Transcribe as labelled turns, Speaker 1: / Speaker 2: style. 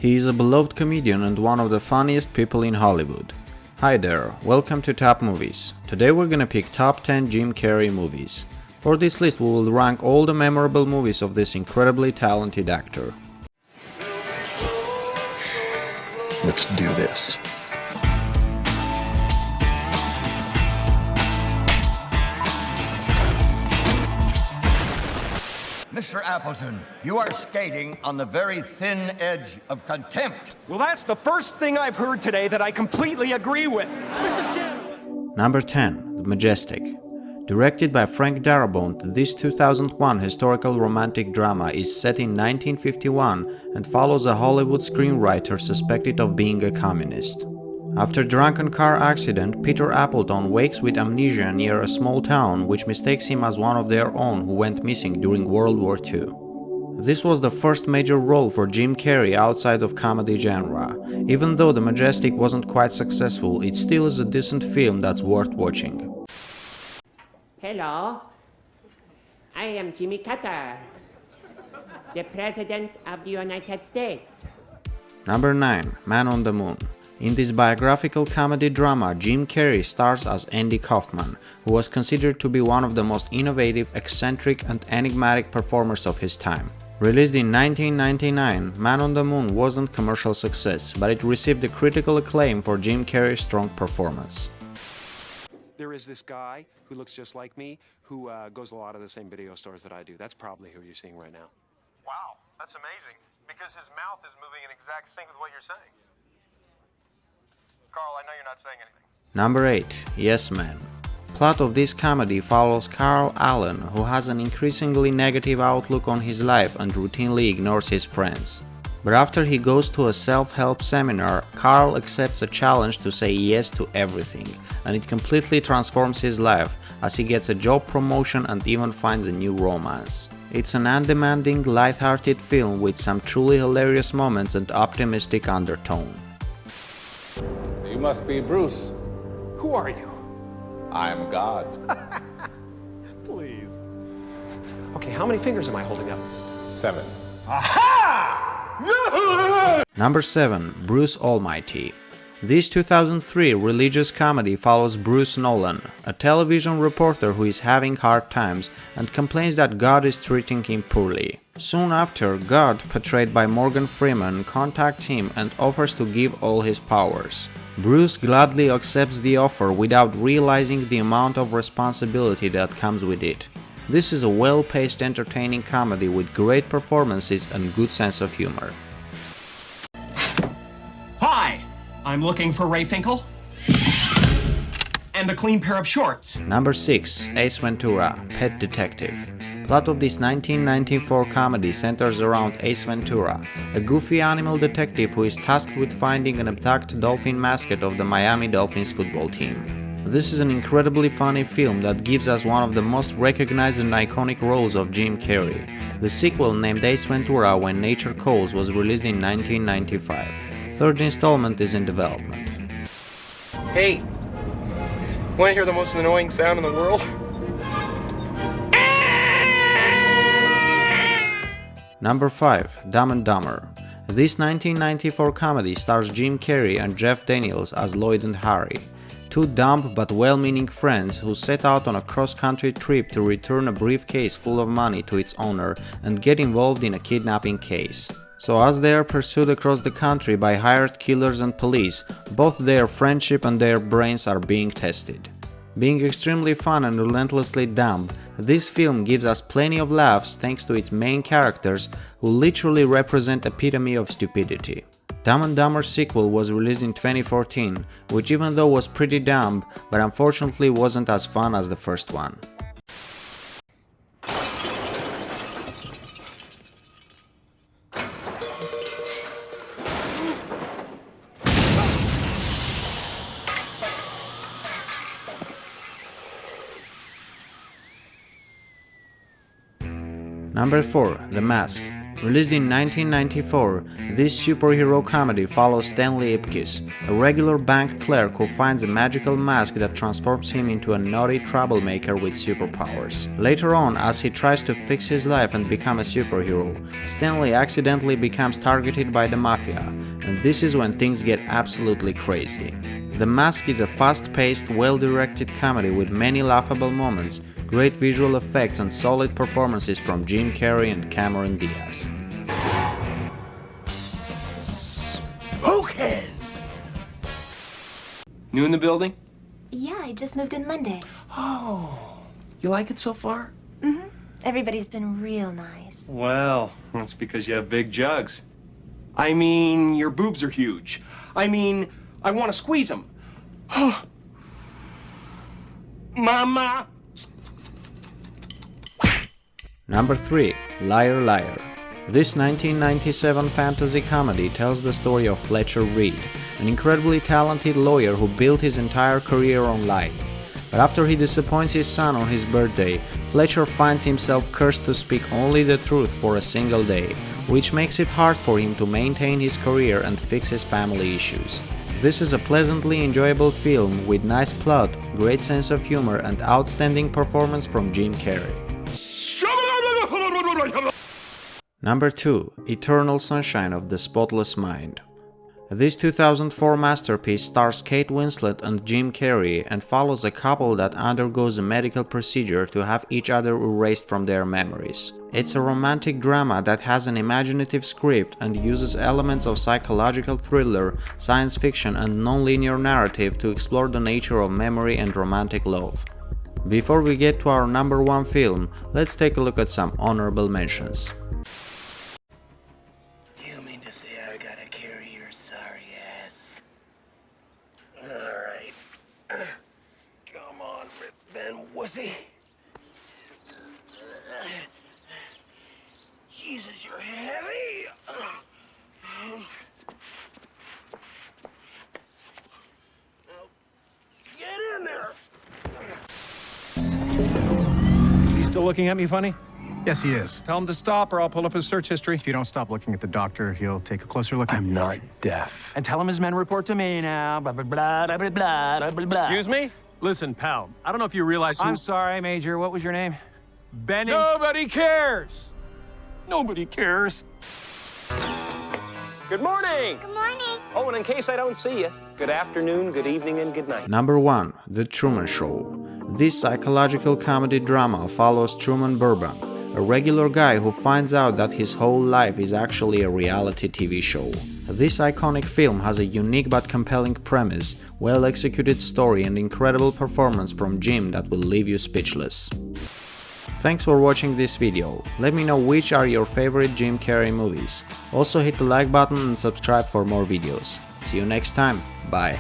Speaker 1: He is a beloved comedian and one of the funniest people in Hollywood. Hi there, welcome to Top Movies. Today we're gonna pick top 10 Jim Carrey movies. For this list we will rank all the memorable movies of this incredibly talented actor.
Speaker 2: Let's do this.
Speaker 3: Mr. Appleton, you are skating on the very thin edge of contempt.
Speaker 4: Well, that's the first thing I've heard today that I completely agree with.
Speaker 1: Number 10. The Majestic. Directed by Frank Darabont, this 2001 historical romantic drama is set in 1951 and follows a Hollywood screenwriter suspected of being a communist. After a drunken car accident, Peter Appleton wakes with amnesia near a small town which mistakes him as one of their own who went missing during World War II. This was the first major role for Jim Carrey outside of comedy genre. Even though The Majestic wasn't quite successful, it still is a decent film that's worth watching.
Speaker 5: Hello, I am Jimmy Carter, the President of the United States.
Speaker 1: Number 9. Man on the Moon. In this biographical comedy drama, Jim Carrey stars as Andy Kaufman, who was considered to be one of the most innovative, eccentric and enigmatic performers of his time. Released in 1999, Man on the Moon wasn't a commercial success, but it received the critical acclaim for Jim Carrey's strong performance.
Speaker 4: There is this guy who looks just like me who goes to a lot of the same video stores that I do. That's probably who you're seeing right now.
Speaker 6: Wow, that's amazing, because his mouth is moving in exact sync with what you're saying. Carl, I know you're not saying anything.
Speaker 1: Number 8. Yes Man. Plot of this comedy follows Carl Allen, who has an increasingly negative outlook on his life and routinely ignores his friends. But after he goes to a self-help seminar, Carl accepts a challenge to say yes to everything, and it completely transforms his life as he gets a job promotion and even finds a new romance. It's an undemanding, light-hearted film with some truly hilarious moments and optimistic undertone.
Speaker 7: You must be Bruce.
Speaker 4: Who are you?
Speaker 7: I'm God.
Speaker 4: Please. Okay, how many fingers am I holding up?
Speaker 7: 7.
Speaker 1: Number 7. Bruce Almighty. This 2003 religious comedy follows Bruce Nolan, a television reporter who is having hard times and complains that God is treating him poorly. Soon after, God, portrayed by Morgan Freeman, contacts him and offers to give all his powers. Bruce gladly accepts the offer without realizing the amount of responsibility that comes with it. This is a well-paced, entertaining comedy with great performances and good sense of humor.
Speaker 8: Hi, I'm looking for Ray Finkel and a clean pair of shorts.
Speaker 1: Number 6. Ace Ventura, Pet Detective. Plot of this 1994 comedy centers around Ace Ventura, a goofy animal detective who is tasked with finding an abducted dolphin mascot of the Miami Dolphins football team. This is an incredibly funny film that gives us one of the most recognized and iconic roles of Jim Carrey. The sequel, named Ace Ventura When Nature Calls, was released in 1995. Third installment is in development.
Speaker 6: Hey, want to hear the most annoying sound in the world?
Speaker 1: Number 5. Dumb and Dumber. This 1994 comedy stars Jim Carrey and Jeff Daniels as Lloyd and Harry, two dumb but well-meaning friends who set out on a cross-country trip to return a briefcase full of money to its owner and get involved in a kidnapping case. So as they are pursued across the country by hired killers and police, both their friendship and their brains are being tested. Being extremely fun and relentlessly dumb, this film gives us plenty of laughs thanks to its main characters who literally represent the epitome of stupidity. Dumb and Dumber sequel was released in 2014, which even though was pretty dumb, but unfortunately wasn't as fun as the first one. Number 4. The Mask. Released in 1994, this superhero comedy follows Stanley Ipkiss, a regular bank clerk who finds a magical mask that transforms him into a naughty troublemaker with superpowers. Later on, as he tries to fix his life and become a superhero, Stanley accidentally becomes targeted by the mafia, and this is when things get absolutely crazy. The Mask is a fast-paced, well-directed comedy with many laughable moments, great visual effects and solid performances from Jim Carrey and Cameron Diaz.
Speaker 3: Okay.
Speaker 6: New in the building?
Speaker 9: Yeah, I just moved in Monday.
Speaker 6: Oh, you like it so far?
Speaker 9: Mm-hmm. Everybody's been real nice.
Speaker 6: Well, that's because you have big jugs. I mean, your boobs are huge. I mean, I want to squeeze them. Mama!
Speaker 1: Number 3. Liar Liar. This 1997 fantasy comedy tells the story of Fletcher Reed, an incredibly talented lawyer who built his entire career on lying. But after he disappoints his son on his birthday, Fletcher finds himself cursed to speak only the truth for a single day, which makes it hard for him to maintain his career and fix his family issues. This is a pleasantly enjoyable film with nice plot, great sense of humor and outstanding performance from Jim Carrey. Number 2. Eternal Sunshine of the Spotless Mind. This 2004 masterpiece stars Kate Winslet and Jim Carrey and follows a couple that undergoes a medical procedure to have each other erased from their memories. It's a romantic drama that has an imaginative script and uses elements of psychological thriller, science fiction and non-linear narrative to explore the nature of memory and romantic love. Before we get to our number 1 film, let's take a look at some honorable mentions.
Speaker 10: Do you mean to say I gotta carry your sorry ass? Alright. Come on, Rip Van Wussy. Jesus, you're heavy! Get in there!
Speaker 11: Is he still looking at me funny?
Speaker 12: Yes, he is.
Speaker 11: Tell him to stop or I'll pull up his search history.
Speaker 12: If you don't stop looking at the doctor, he'll take a closer look.
Speaker 10: I'm not deaf.
Speaker 11: And tell him his men report to me now. Blah, blah, blah, blah, blah, blah, blah, blah.
Speaker 13: Excuse me? Listen, pal, I don't know if you realize
Speaker 11: I'm sorry, Major. What was your name?
Speaker 13: Benny.
Speaker 11: Nobody cares. Nobody cares.
Speaker 6: Good morning!
Speaker 9: Good morning.
Speaker 6: Oh, and in case I don't see you, good afternoon, good evening, and good night.
Speaker 1: Number 1. The Truman Show. This psychological comedy drama follows Truman Burbank, a regular guy who finds out that his whole life is actually a reality TV show. This iconic film has a unique but compelling premise, well-executed story and incredible performance from Jim that will leave you speechless. Thanks for watching this video. Let me know which are your favorite Jim Carrey movies. Also hit the like button and subscribe for more videos. See you next time. Bye.